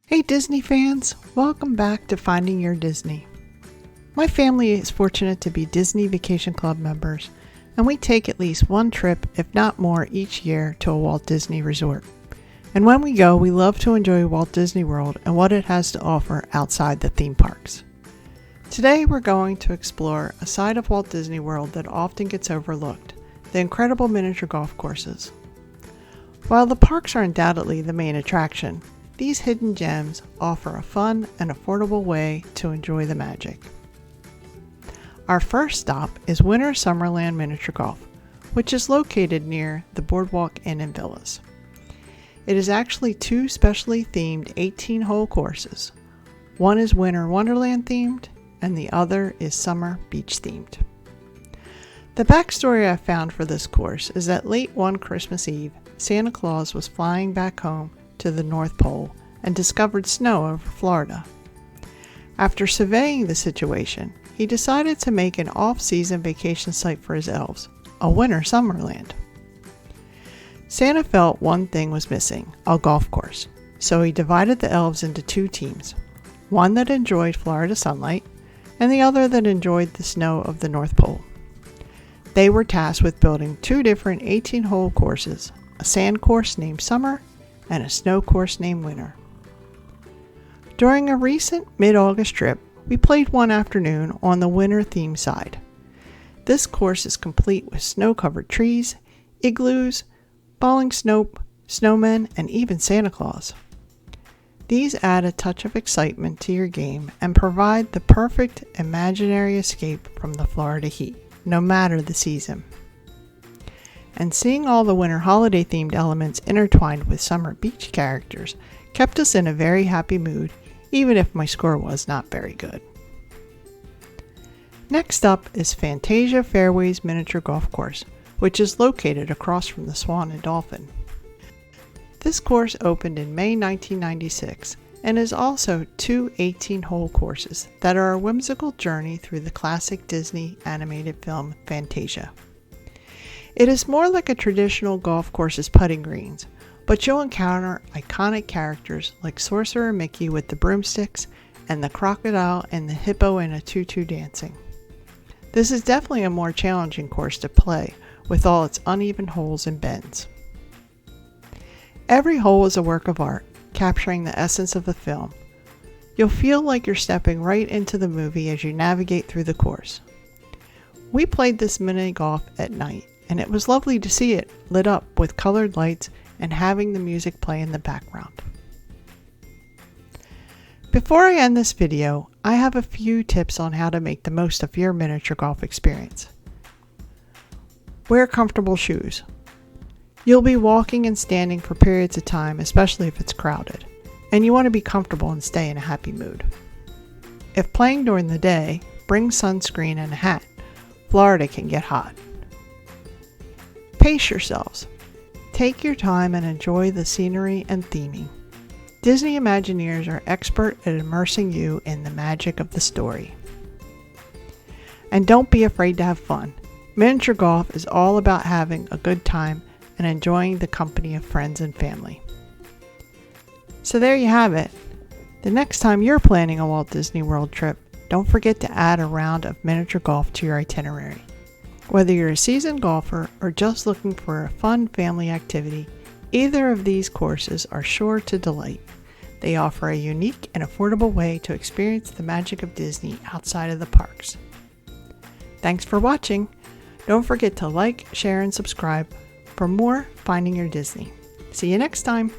Hey Disney fans, welcome back to Finding Your Disney. My family is fortunate to be Disney Vacation Club members, and we take at least one trip, if not more, each year to a Walt Disney resort. And when we go, we love to enjoy Walt Disney World and what it has to offer outside the theme parks. Today we're going to explore a side of Walt Disney World that often gets overlooked, the incredible miniature golf courses. While the parks are undoubtedly the main attraction, these hidden gems offer a fun and affordable way to enjoy the magic. Our first stop is Winter-Summerland Miniature Golf, which is located near the Boardwalk Inn and Villas. It is actually two specially themed 18-hole courses. One is Winter Wonderland themed, and the other is Summer Beach themed. The backstory I found for this course is that late one Christmas Eve, Santa Claus was flying back home to the North Pole and discovered snow over Florida. After surveying the situation, he decided to make an off-season vacation site for his elves, a winter-summerland. Santa felt one thing was missing, a golf course, so he divided the elves into two teams, one that enjoyed Florida sunlight and the other that enjoyed the snow of the North Pole. They were tasked with building two different 18-hole courses, a sand course named Summer and a snow course named Winter. During a recent mid-August trip, we played one afternoon on the winter theme side. This course is complete with snow-covered trees, igloos, falling snow, snowmen, and even Santa Claus. These add a touch of excitement to your game and provide the perfect imaginary escape from the Florida heat, no matter the season. And seeing all the winter holiday themed elements intertwined with summer beach characters kept us in a very happy mood, even if my score was not very good. Next up is Fantasia Fairways Miniature Golf Course, which is located across from the Swan and Dolphin. This course opened in May 1996 and is also two 18-hole courses that are a whimsical journey through the classic Disney animated film Fantasia. It is more like a traditional golf course's putting greens, but you'll encounter iconic characters like Sorcerer Mickey with the broomsticks and the crocodile and the hippo in a tutu dancing. This is definitely a more challenging course to play with all its uneven holes and bends. Every hole is a work of art, capturing the essence of the film. You'll feel like you're stepping right into the movie as you navigate through the course. We played this mini golf at night, and it was lovely to see it lit up with colored lights and having the music play in the background. Before I end this video, I have a few tips on how to make the most of your miniature golf experience. Wear comfortable shoes. You'll be walking and standing for periods of time, especially if it's crowded, and you want to be comfortable and stay in a happy mood. If playing during the day, bring sunscreen and a hat. Florida can get hot. Pace yourselves. Take your time and enjoy the scenery and theming. Disney Imagineers are expert at immersing you in the magic of the story. And don't be afraid to have fun. Miniature golf is all about having a good time and enjoying the company of friends and family. So there you have it. The next time you're planning a Walt Disney World trip, don't forget to add a round of miniature golf to your itinerary. Whether you're a seasoned golfer or just looking for a fun family activity, either of these courses are sure to delight. They offer a unique and affordable way to experience the magic of Disney outside of the parks. Thanks for watching. Don't forget to like, share, and subscribe for more Finding Your Disney. See you next time.